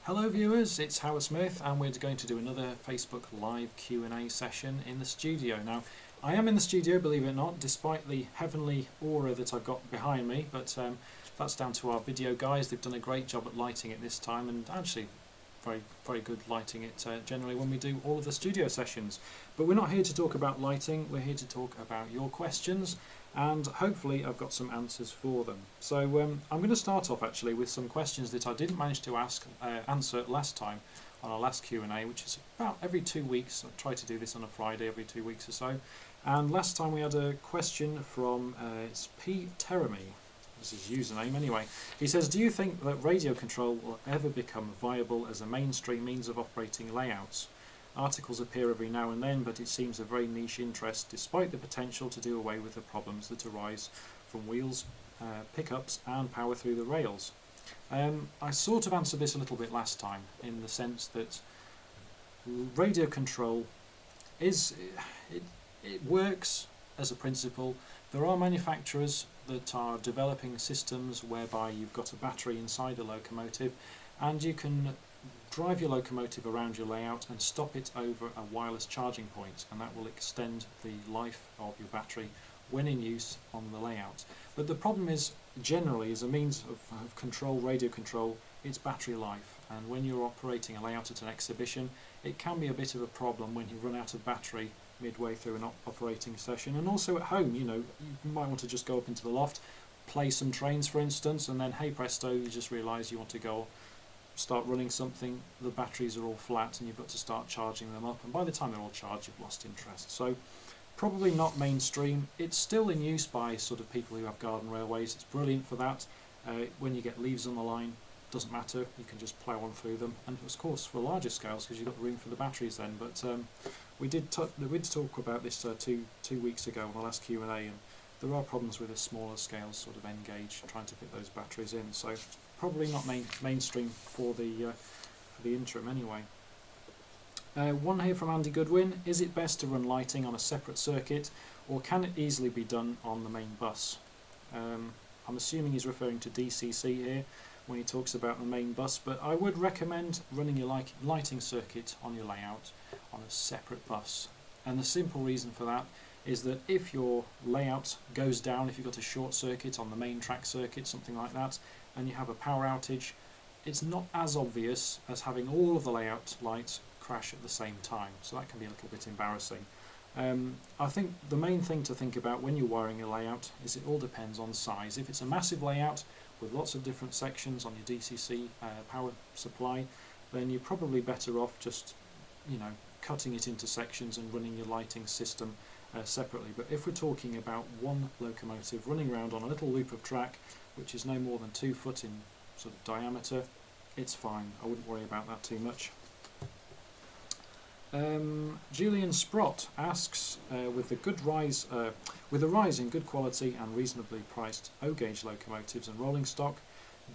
Hello viewers, it's Howard Smith and we're going to do another Facebook Live Q&A session in the studio. Now, I am in the studio, believe it or not, despite the heavenly aura that I've got behind me, but that's down to our video guys. They've done a great job at lighting it this time, and actually very good lighting it generally when we do all of the studio sessions. But we're not here to talk about lighting, we're here to talk about your questions, and hopefully I've got some answers for them. So I'm going to start off actually with some questions that I didn't manage to answer last time on our last Q&A, which is about every 2 weeks. I try to do this on a Friday every 2 weeks or so. And last time we had a question from it's P. Teramy. This is his username anyway. He says, do you think that radio control will ever become viable as a mainstream means of operating layouts? Articles appear every now and then, but it seems a very niche interest despite the potential to do away with the problems that arise from wheels, pickups and power through the rails. I sort of answered this a little bit last time in the sense that radio control it works as a principle. There are manufacturers that are developing systems whereby you've got a battery inside the locomotive and you can drive your locomotive around your layout and stop it over a wireless charging point, and that will extend the life of your battery when in use on the layout. But the problem is, generally, as a means of control, radio control, it's battery life, and when you're operating a layout at an exhibition, it can be a bit of a problem when you run out of battery midway through an operating session. And also at home, you might want to just go up into the loft, play some trains for instance, and then hey presto, you just realise you want to go start running something, the batteries are all flat and you've got to start charging them up, and by the time they're all charged you've lost interest. So probably not mainstream. It's still in use by sort of people who have garden railways. It's brilliant for that. When you get leaves on the line, doesn't matter, you can just plough on through them, and of course for larger scales because you've got room for the batteries then. But we did talk about this two weeks ago on the last Q&A, and there are problems with a smaller scale sort of N gauge trying to fit those batteries in, so probably not mainstream for the interim anyway. One here from Andy Goodwin: is it best to run lighting on a separate circuit, or can it easily be done on the main bus? I'm assuming he's referring to DCC here when he talks about the main bus, but I would recommend running your lighting circuit on your layout on a separate bus. And the simple reason for that is that if your layout goes down, if you've got a short circuit on the main track circuit, something like that, and you have a power outage, it's not as obvious as having all of the layout lights crash at the same time, so that can be a little bit embarrassing. I think the main thing to think about when you're wiring a layout is it all depends on size. If it's a massive layout with lots of different sections on your DCC power supply, then you're probably better off just cutting it into sections and running your lighting system separately. But if we're talking about one locomotive running around on a little loop of track which is no more than 2 foot in sort of diameter, it's fine. I wouldn't worry about that too much. Julian Sprott asks, with the rise in good quality and reasonably priced O-gauge locomotives and rolling stock,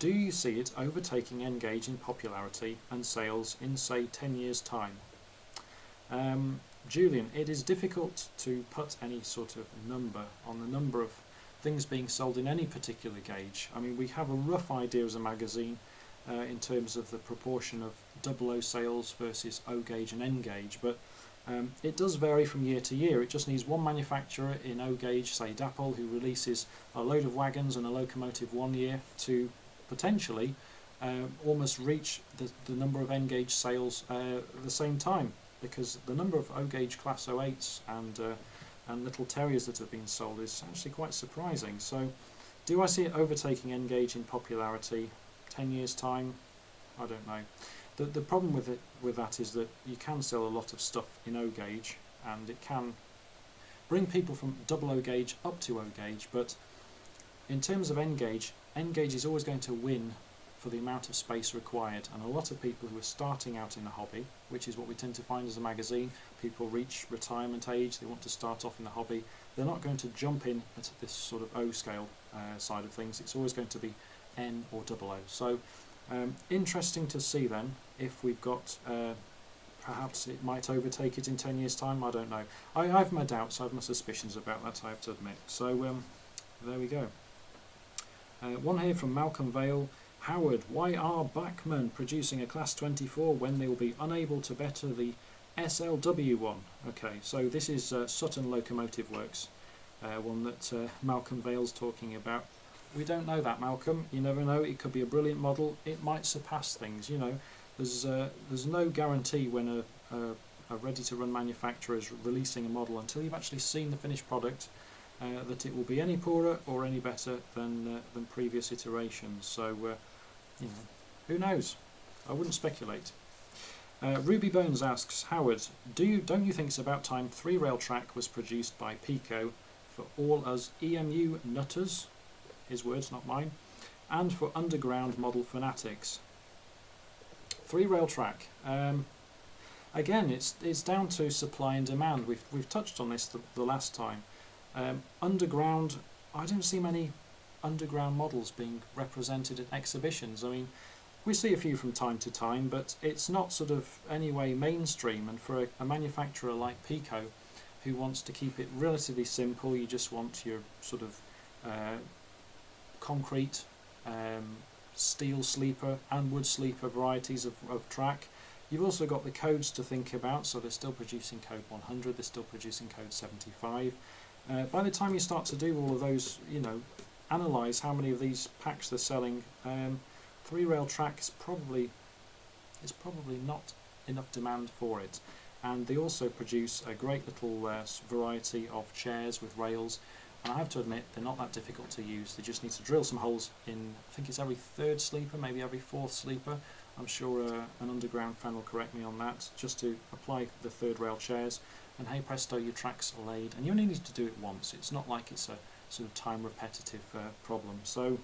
do you see it overtaking N-gauge in popularity and sales in say 10 years time? Julian, it is difficult to put any sort of number on the number of things being sold in any particular gauge. I mean, we have a rough idea as a magazine in terms of the proportion of 00 sales versus O-gauge and N-gauge, but it does vary from year to year. It just needs one manufacturer in O-gauge, say Dapol, who releases a load of wagons and a locomotive one year to potentially almost reach the number of N-gauge sales at the same time, because the number of O-gauge Class 08s and little Terriers that have been sold is actually quite surprising. So do I see it overtaking N-gauge in popularity 10 years time? I don't know. The problem with that is that you can sell a lot of stuff in O-gauge, and it can bring people from 00 gauge up to O-gauge, but in terms of N-gauge is always going to win for the amount of space required, and a lot of people who are starting out in the hobby, which is what we tend to find as a magazine, people reach retirement age, they want to start off in the hobby, they're not going to jump in at this sort of O scale side of things. It's always going to be N or 00. So interesting to see then if we've got perhaps it might overtake it in 10 years time. I don't know. I have my doubts, I have my suspicions about that, I have to admit. So there we go. One here from Malcolm Vale: Howard, why are Bachmann producing a Class 24 when they will be unable to better the SLW one? Okay, so this is Sutton Locomotive Works, one that Malcolm Vale's talking about. We don't know that, Malcolm. You never know. It could be a brilliant model. It might surpass things. You know, there's no guarantee when a ready-to-run manufacturer is releasing a model until you've actually seen the finished product that it will be any poorer or any better than previous iterations. So, you know, who knows? I wouldn't speculate. Ruby Bones asks, Howard, don't you think it's about time 3-rail track was produced by Pico for all us EMU nutters? His words, not mine. And for underground model fanatics. 3-rail track. Again, it's down to supply and demand. We've touched on this the last time. Underground, I don't see many underground models being represented at exhibitions. I mean, we see a few from time to time, but it's not sort of anyway mainstream. And for a manufacturer like Pico, who wants to keep it relatively simple, you just want your sort of concrete, steel sleeper and wood sleeper varieties of track. You've also got the codes to think about, so they're still producing code 100, they're still producing code 75. By the time you start to do all of those, you know, analyse how many of these packs they're selling, 3-rail track is probably not enough demand for it. And they also produce a great little variety of chairs with rails. And I have to admit, they're not that difficult to use. They just need to drill some holes in, I think it's every 3rd sleeper, maybe every 4th sleeper. I'm sure an underground fan will correct me on that, just to apply the 3rd rail chairs. And hey presto, your tracks are laid. And you only need to do it once. It's not like it's a sort of time repetitive problem. So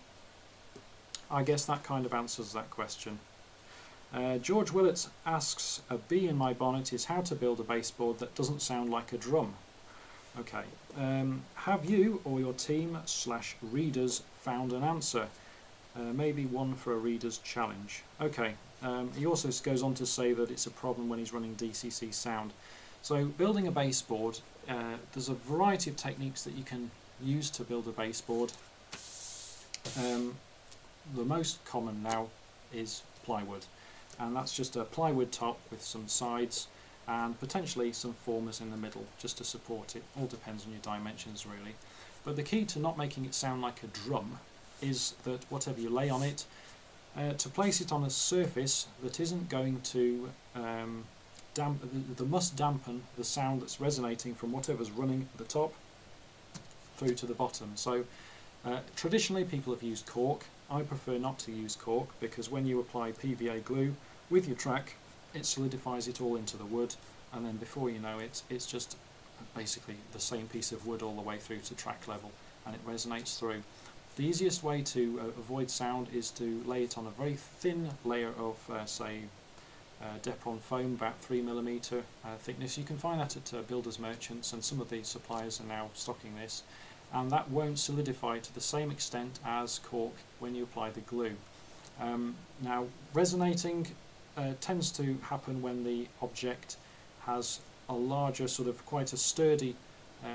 I guess that kind of answers that question. George Willett asks, a bee in my bonnet is how to build a baseboard that doesn't sound like a drum. Okay, have you or your team / readers found an answer? Maybe one for a reader's challenge. Okay, he also goes on to say that it's a problem when he's running DCC sound. So building a baseboard, there's a variety of techniques that you can use to build a baseboard. The most common now is plywood, and that's just a plywood top with some sides and potentially some formers in the middle just to support it. All depends on your dimensions really. But the key to not making it sound like a drum is that whatever you lay on it, to place it on a surface that isn't going to that must dampen the sound that's resonating from whatever's running at the top through to the bottom. So traditionally people have used cork. I prefer not to use cork because when you apply PVA glue with your track, it solidifies it all into the wood, and then before you know it, it's just basically the same piece of wood all the way through to track level, and it resonates through. The easiest way to avoid sound is to lay it on a very thin layer of, say, Depron foam, about 3mm thickness. You can find that at builders merchants, and some of the suppliers are now stocking this, and that won't solidify to the same extent as cork when you apply the glue. Now, resonating tends to happen when the object has a larger, sort of quite a sturdy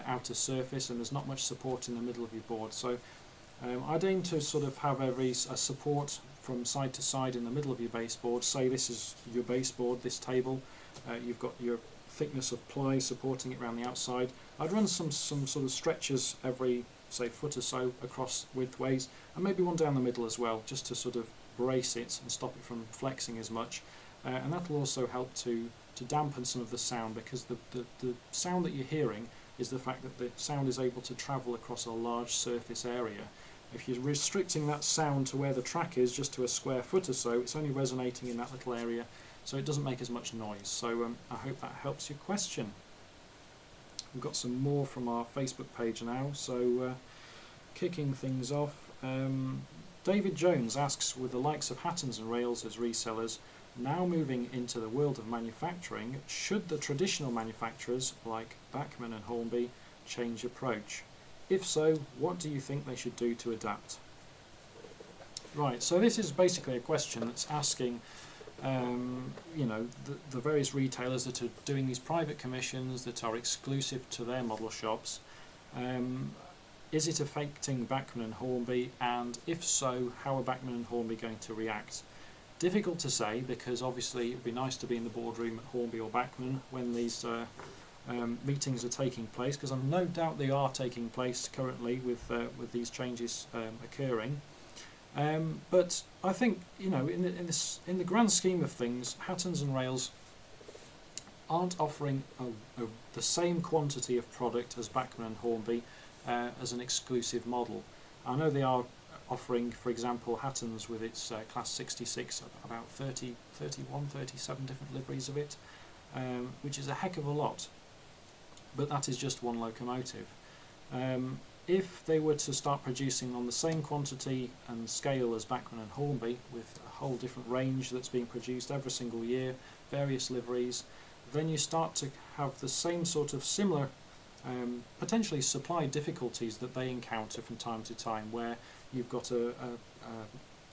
outer surface, and there's not much support in the middle of your board. So I'd aim to sort of have a support from side to side in the middle of your baseboard. Say this is your baseboard, this table, you've got your thickness of ply supporting it around the outside. I'd run some sort of stretchers every, say, foot or so across widthways, and maybe one down the middle as well, just to sort of brace it and stop it from flexing as much. And that will also help to dampen some of the sound, because the sound that you're hearing is the fact that the sound is able to travel across a large surface area. If you're restricting that sound to where the track is, just to a square foot or so, it's only resonating in that little area, so it doesn't make as much noise. So I hope that helps your question. We've got some more from our Facebook page now, so kicking things off, David Jones asks, with the likes of Hattons and Rails as resellers now moving into the world of manufacturing, should the traditional manufacturers like Bachmann and Hornby change approach? If so, what do you think they should do to adapt? Right, so this is basically a question that's asking you know, the various retailers that are doing these private commissions that are exclusive to their model shops, Is it affecting Bachmann and Hornby, and if so, how are Bachmann and Hornby going to react? Difficult to say, because obviously it would be nice to be in the boardroom at Hornby or Bachmann when these meetings are taking place, because I've no doubt they are taking place currently with these changes occurring. But I think, you know, in the grand scheme of things, Hattons and Rails aren't offering the same quantity of product as Bachmann and Hornby as an exclusive model. I know they are offering, for example, Hattons with its Class 66, about 30, 31, 37 different liveries of it, which is a heck of a lot. But that is just one locomotive. If they were to start producing on the same quantity and scale as Bachmann and Hornby, with a whole different range that's being produced every single year, various liveries, then you start to have the same sort of similar, potentially supply difficulties that they encounter from time to time, where you've got a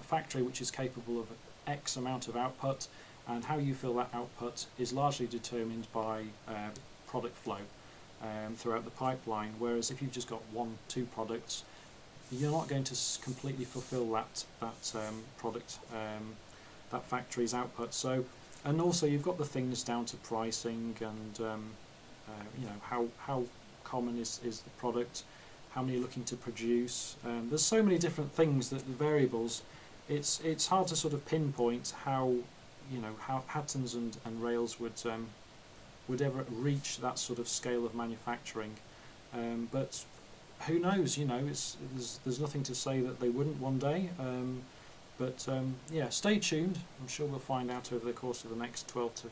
factory which is capable of X amount of output, and how you fill that output is largely determined by product flow throughout the pipeline, whereas if you've just got 1-2 products, you're not going to completely fulfill that product, that factory's output. So, and also you've got the things down to pricing and you know, how common is the product, how many you're looking to produce. There's so many different things, that the variables, it's hard to sort of pinpoint how, you know, how Hattons and Rails would ever reach that sort of scale of manufacturing. But who knows, you know, there's nothing to say that they wouldn't one day. But yeah, stay tuned. I'm sure we'll find out over the course of the next 12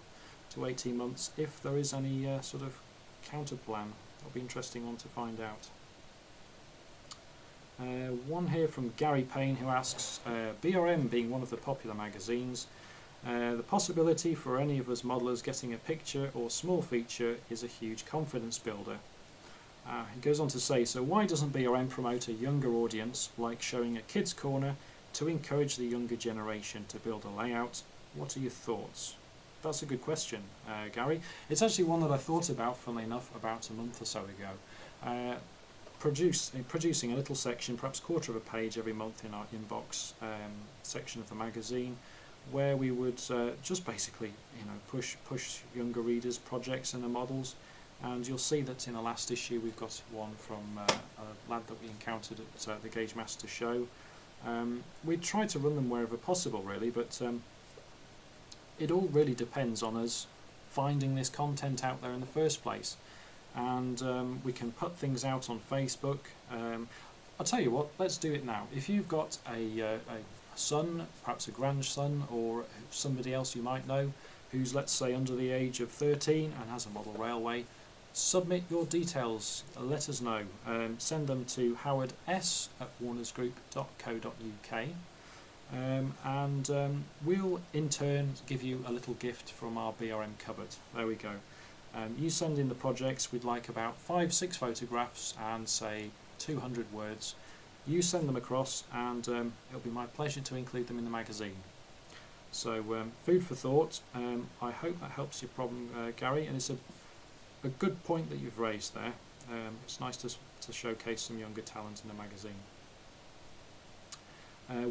to 18 months if there is any sort of counter plan. That'll be an interesting one to find out. One here from Gary Payne, who asks, BRM being one of the popular magazines, the possibility for any of us modelers getting a picture or small feature is a huge confidence builder. He goes on to say, so why doesn't BRM promote a younger audience, like showing a kids corner, to encourage the younger generation to build a layout? What are your thoughts? That's a good question, Gary. It's actually one that I thought about, funnily enough, about a month or so ago. Producing a little section, perhaps quarter of a page every month in our inbox section of the magazine, where we would just basically, you know, push younger readers' projects and the models. And you'll see that in the last issue we've got one from a lad that we encountered at the Gauge Master show. We try to run them wherever possible, really, but it all really depends on us finding this content out there in the first place. And we can put things out on Facebook. I'll tell you what, let's do it now. If you've got a son, perhaps a grandson, or somebody else you might know who's, let's say, under the age of 13 and has a model railway, submit your details, let us know. Send them to howard@warnersgroup.co.uk, and we'll in turn give you a little gift from our BRM cupboard. There we go. You send in the projects. We'd like about 5-6 photographs and say 200 words. You send them across, and it'll be my pleasure to include them in the magazine. So food for thought. I hope that helps your problem, Gary, and it's a good point that you've raised there. It's nice to showcase some younger talent in the magazine.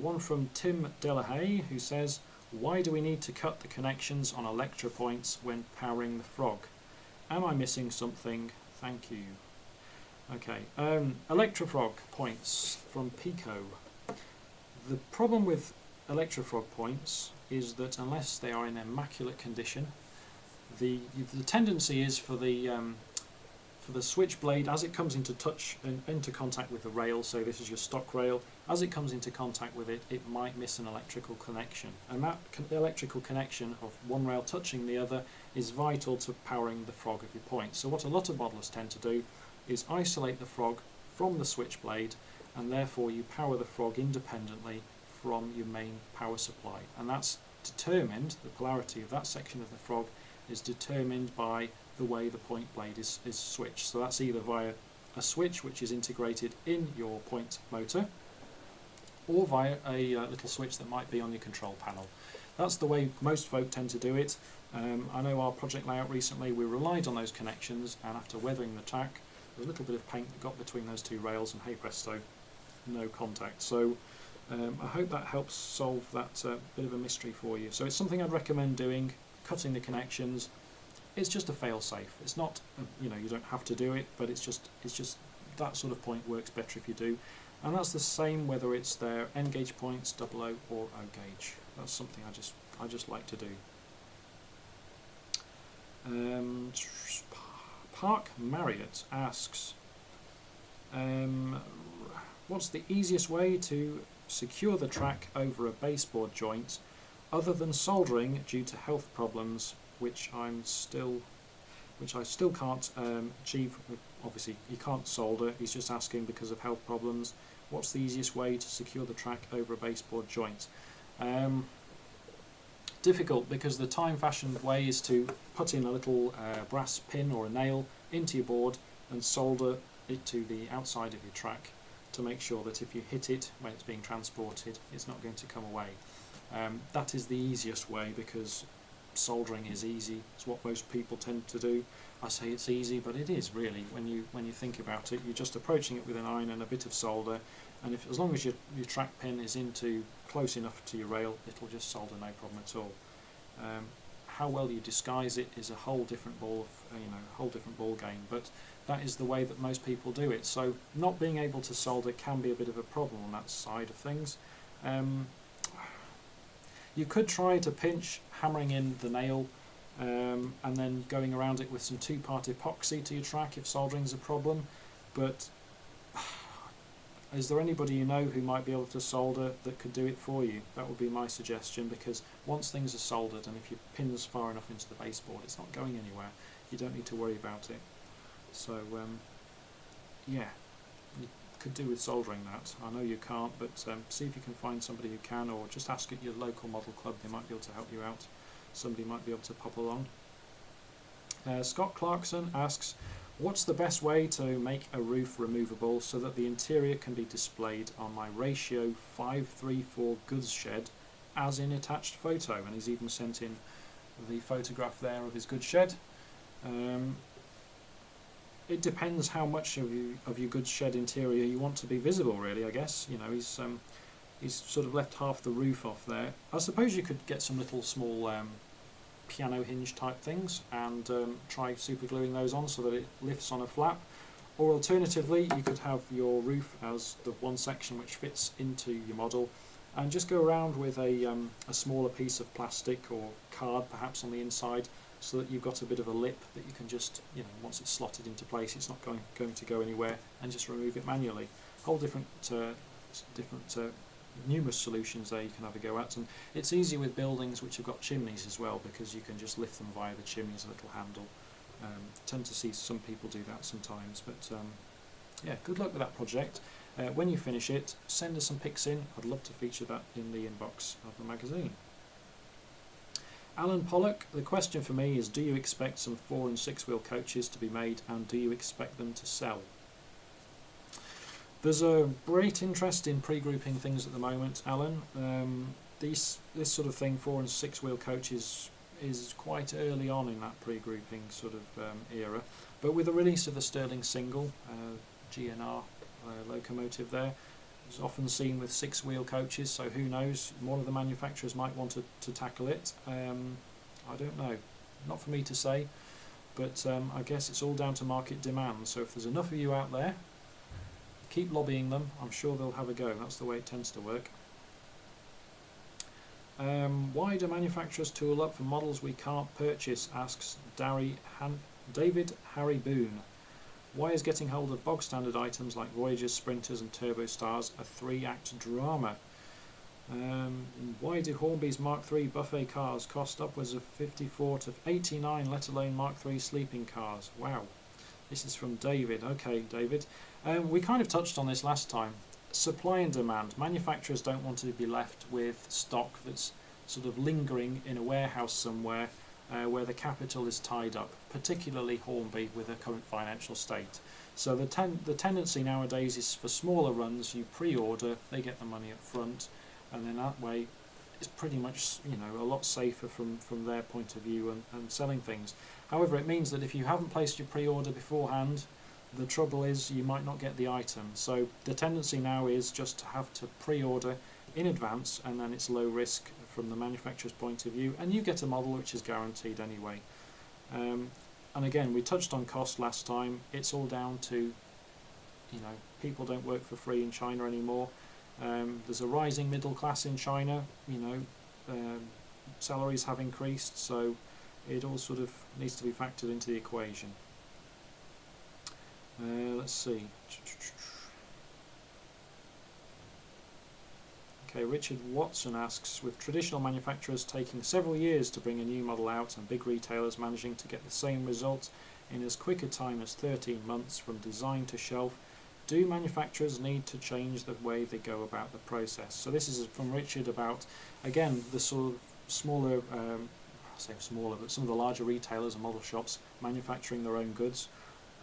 One from Tim Delahaye, who says, why do we need to cut the connections on Electra points when powering the Frog? Am I missing something? Thank you. Okay, Electra Frog points from Pico. The problem with Electra Frog points is that unless they are in immaculate condition, the tendency is for the switchblade, as it comes into contact with the rail, so this is your stock rail, as it comes into contact with it, it might miss an electrical connection. And that electrical connection of one rail touching the other is vital to powering the Frog of your point. So what a lot of modelers tend to do is isolate the Frog from the switchblade, and therefore you power the Frog independently from your main power supply. And that's determined, the polarity of that section of the Frog is determined by the way the point blade is switched. So that's either via a switch which is integrated in your point motor, or via a little switch that might be on your control panel. That's the way most folk tend to do it. I know our project layout recently, we relied on those connections, and after weathering the track, a little bit of paint that got between those two rails, and hey presto, no contact. So I hope that helps solve that bit of a mystery for you. So it's something I'd recommend doing, cutting the connections. It's just a fail-safe. It's not, you don't have to do it, but it's just that sort of point works better if you do. And that's the same whether it's their N gauge points, 00 or O gauge. That's something I just like to do. Park Marriott asks, what's the easiest way to secure the track over a baseboard joint other than soldering due to health problems, which I still can't achieve? Obviously you can't solder, he's just asking because of health problems. What's the easiest way to secure the track over a baseboard joint? Difficult, because the time-fashioned way is to put in a little brass pin or a nail into your board and solder it to the outside of your track to make sure that if you hit it when it's being transported, it's not going to come away. That is the easiest way, because soldering is easy. It's what most people tend to do. I say it's easy, but it is really. When you think about it, you're just approaching it with an iron and a bit of solder, and as long as your track pin is into close enough to your rail, it'll just solder no problem at all. How well you disguise it is a whole different ball game, but that is the way that most people do it. So not being able to solder can be a bit of a problem on that side of things. You could try to pinch, hammering in the nail, and then going around it with some 2-part epoxy to your track if soldering is a problem, but is there anybody you know who might be able to solder that could do it for you? That would be my suggestion, because once things are soldered, and if your pin's far enough into the baseboard, it's not going anywhere. You don't need to worry about it. So yeah, you could do with soldering that. I know you can't, but see if you can find somebody who can, or just ask at your local model club. They might be able to help you out. Somebody might be able to pop along. Scott Clarkson asks, what's the best way to make a roof removable so that the interior can be displayed on my ratio 534 goods shed as in attached photo? And he's even sent in the photograph there of his goods shed. It depends how much of your goods shed interior you want to be visible, really, I guess. He's sort of left half the roof off there. I suppose you could get some little small piano hinge type things and try super gluing those on so that it lifts on a flap, or alternatively you could have your roof as the one section which fits into your model, and just go around with a smaller piece of plastic or card perhaps on the inside, so that you've got a bit of a lip that you can just, once it's slotted into place, it's not going to go anywhere, and just remove it manually. Whole different numerous solutions there you can have a go at, and it's easy with buildings which have got chimneys as well, because you can just lift them via the chimney's little handle. Tend to see some people do that sometimes, but yeah, good luck with that project. When you finish it, send us some pics in. I'd love to feature that in the inbox of the magazine. Alan Pollock, the question for me is, do you expect some 4- and 6-wheel coaches to be made, and do you expect them to sell? There's a great interest in pre-grouping things at the moment, Alan. This sort of thing, 4- and 6-wheel coaches, is quite early on in that pre-grouping sort of era. But with the release of the Stirling single, GNR locomotive there, it's often seen with 6-wheel coaches, so who knows, one of the manufacturers might want to tackle it. I don't know, not for me to say, but I guess it's all down to market demand. So if there's enough of you out there, keep lobbying them. I'm sure they'll have a go. That's the way it tends to work. Why do manufacturers tool up for models we can't purchase, asks David Harry Boone. Why is getting hold of bog standard items like Voyagers, Sprinters and Turbo Stars a 3-act drama? Why do Hornby's Mark III buffet cars cost upwards of 54 to 89, let alone Mark III sleeping cars? Wow. This is from David. Okay, David. We kind of touched on this last time. Supply and demand. Manufacturers don't want to be left with stock that's sort of lingering in a warehouse somewhere where the capital is tied up, particularly Hornby with their current financial state. So the tendency nowadays is for smaller runs, you pre-order, they get the money up front, and then that way it's pretty much a lot safer from their point of view and selling things. However, it means that if you haven't placed your pre-order beforehand, the trouble is you might not get the item. So the tendency now is just to have to pre-order in advance, and then it's low risk from the manufacturer's point of view, and you get a model which is guaranteed anyway. And again, we touched on cost last time. It's all down to, people don't work for free in China anymore. There's a rising middle class in China. Salaries have increased, so it all sort of needs to be factored into the equation. Let's see. Okay, Richard Watson asks, with traditional manufacturers taking several years to bring a new model out and big retailers managing to get the same result in as quick a time as 13 months from design to shelf, do manufacturers need to change the way they go about the process? So this is from Richard about, again, the sort of smaller, I say smaller, but some of the larger retailers and model shops manufacturing their own goods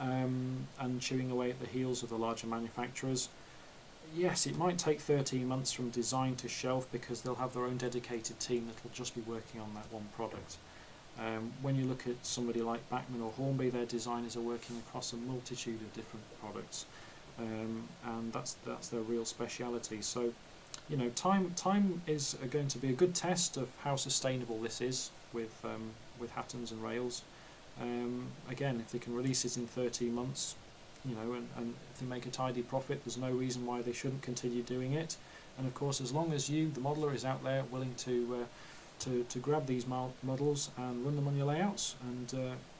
and chewing away at the heels of the larger manufacturers. Yes, it might take 13 months from design to shelf because they'll have their own dedicated team that will just be working on that one product. When you look at somebody like Bachmann or Hornby, their designers are working across a multitude of different products, and that's their real speciality. So, time is going to be a good test of how sustainable this is with Hattons and Rails. Again, if they can release it in 13 months, and if they make a tidy profit, there's no reason why they shouldn't continue doing it. And of course, as long as you, the modeler, is out there willing to grab these models and run them on your layouts, and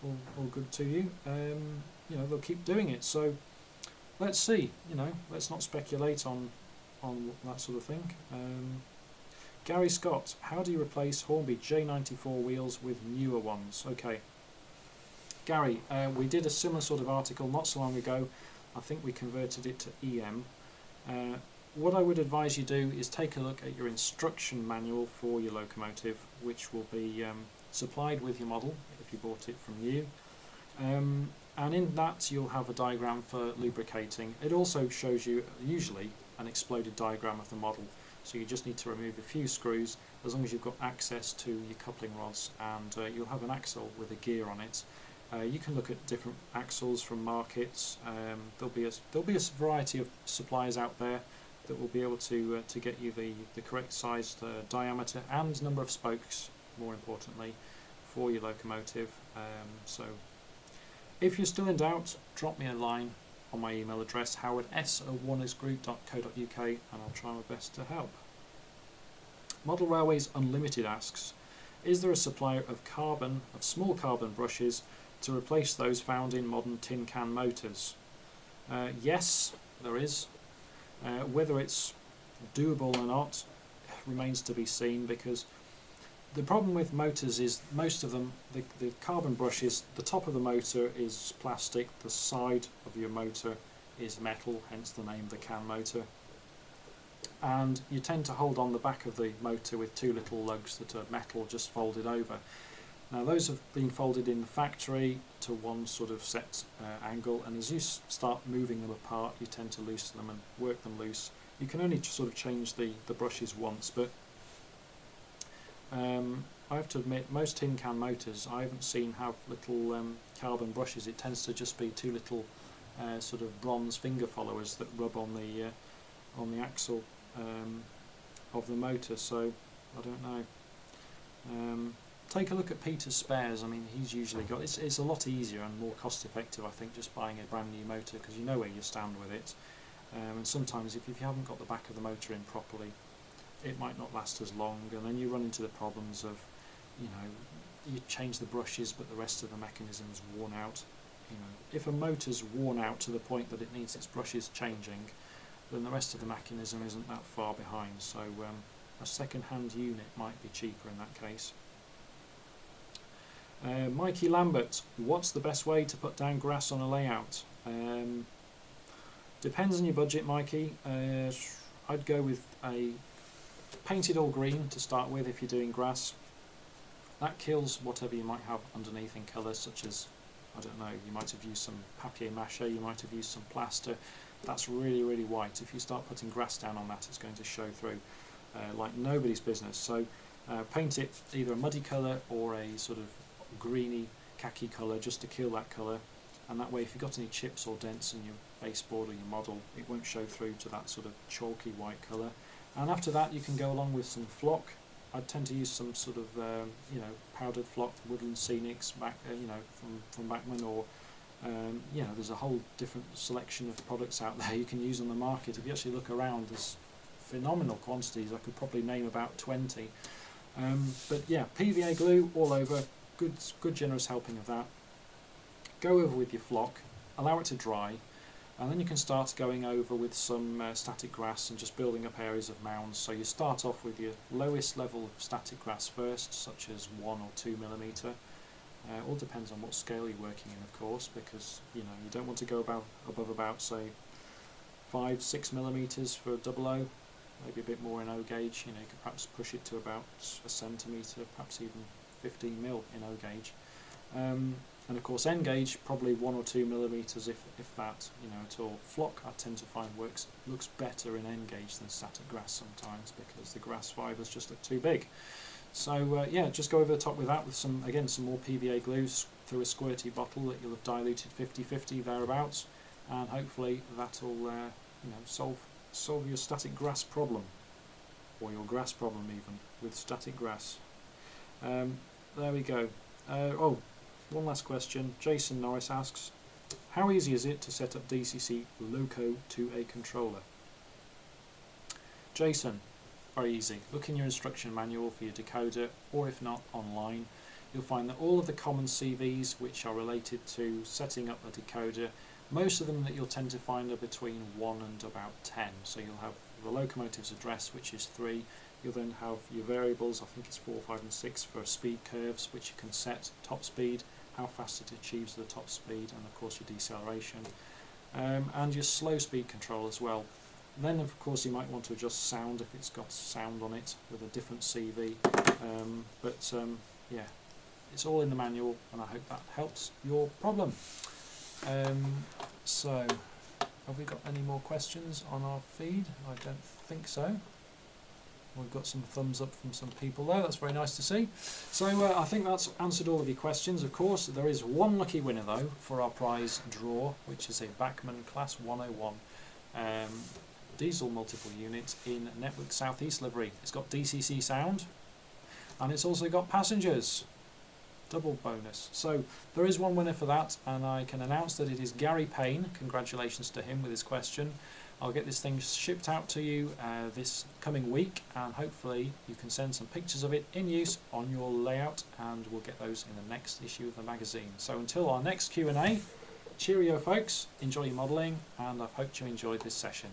all good to you, they'll keep doing it. So let's see. Let's not speculate on that sort of thing. Gary Scott, how do you replace Hornby J94 wheels with newer ones? Okay. Gary, we did a similar sort of article not so long ago. I think we converted it to EM. What I would advise you do is take a look at your instruction manual for your locomotive, which will be supplied with your model if you bought it from you. And in that you'll have a diagram for lubricating. It also shows you usually an exploded diagram of the model. So you just need to remove a few screws as long as you've got access to your coupling rods, and you'll have an axle with a gear on it. You can look at different axles from markets. There'll be a variety of suppliers out there that will be able to get you the correct sized diameter and number of spokes, more importantly, for your locomotive. So if you're still in doubt, drop me a line on my email address, howard@s01ersgroup.co.uk, and I'll try my best to help. Model Railways Unlimited asks, is there a supplier of small carbon brushes to replace those found in modern tin can motors? Yes, there is. Whether it's doable or not remains to be seen, because the problem with motors is most of them, the carbon brushes, the top of the motor is plastic, the side of your motor is metal, hence the name the can motor, and you tend to hold on the back of the motor with two little lugs that are metal just folded over. Now those have been folded in the factory to one sort of set angle, and as you start moving them apart you tend to loosen them and work them loose. You can only sort of change the brushes once, but I have to admit most tin can motors I haven't seen have little carbon brushes. It tends to just be two little sort of bronze finger followers that rub on the axle of the motor, so I don't know. Take a look at Peter's spares. I mean, he's usually got, it's a lot easier and more cost effective, I think, just buying a brand new motor, because you know where you stand with it. And sometimes if you haven't got the back of the motor in properly, it might not last as long, and then you run into the problems of, you change the brushes but the rest of the mechanism is worn out. If a motor's worn out to the point that it needs its brushes changing, then the rest of the mechanism isn't that far behind, so a second-hand unit might be cheaper in that case. Mikey Lambert, what's the best way to put down grass on a layout? Depends on your budget, Mikey. I'd go with a painted all green to start with if you're doing grass. That kills whatever you might have underneath in colours, such as, I don't know, you might have used some papier-mâché, you might have used some plaster. That's really, really white. If you start putting grass down on that, it's going to show through like nobody's business. So paint it either a muddy colour or a sort of greeny khaki colour, just to kill that colour. and that way if you've got any chips or dents in your baseboard or your model, it won't show through to that sort of chalky white colour. And after that you can go along with some flock. I tend to use some sort of powdered flock, Woodland Scenics, from Bachmann, or there's a whole different selection of products out there you can use on the market. If you actually look around, there's phenomenal quantities. I could probably name about 20. But yeah, PVA glue all over, good generous helping of that. Go over with your flock, allow it to dry, and then you can start going over with some static grass and just building up areas of mounds. So you start off with your lowest level of static grass first, such as 1 or 2 millimetre. All depends on what scale you're working in, of course, because you don't want to go above about say 5-6 millimetres for a double O, maybe a bit more in O gauge. You could perhaps push it to about a centimetre, perhaps even 15 mil in O gauge. And of course N gauge probably 1 or 2 millimetres if that, at all. Flock I tend to find looks better in N gauge than static grass sometimes, because the grass fibres just look too big. So just go over the top with that with some more PVA glue through a squirty bottle that you'll have diluted 50-50 thereabouts, and hopefully that'll solve your static grass problem, or your grass problem even, with static grass. There we go. One last question. Jason Norris asks, how easy is it to set up DCC Loco to a controller? Jason, very easy. Look in your instruction manual for your decoder, or if not, online. You'll find that all of the common CVs which are related to setting up a decoder, most of them that you'll tend to find are between 1 and about 10. So you'll have the locomotive's address, which is 3. You'll then have your variables, I think it's 4, 5 and 6 for speed curves, which you can set top speed, how fast it achieves the top speed, and of course your deceleration, and your slow speed control as well. Then of course you might want to adjust sound if it's got sound on it with a different CV, it's all in the manual, and I hope that helps your problem. So have we got any more questions on our feed? I don't think so. We've got some thumbs up from some people there, that's very nice to see. So I think that's answered all of your questions. Of course, there is one lucky winner though for our prize draw, which is a Bachmann Class 101 diesel multiple unit in Network Southeast livery. It's got DCC sound, and it's also got passengers. Double bonus. So there is one winner for that, and I can announce that it is Gary Payne. Congratulations to him with his question. I'll get this thing shipped out to you this coming week, and hopefully you can send some pictures of it in use on your layout, and we'll get those in the next issue of the magazine. So until our next Q&A, cheerio folks, enjoy your modelling, and I hope you enjoyed this session.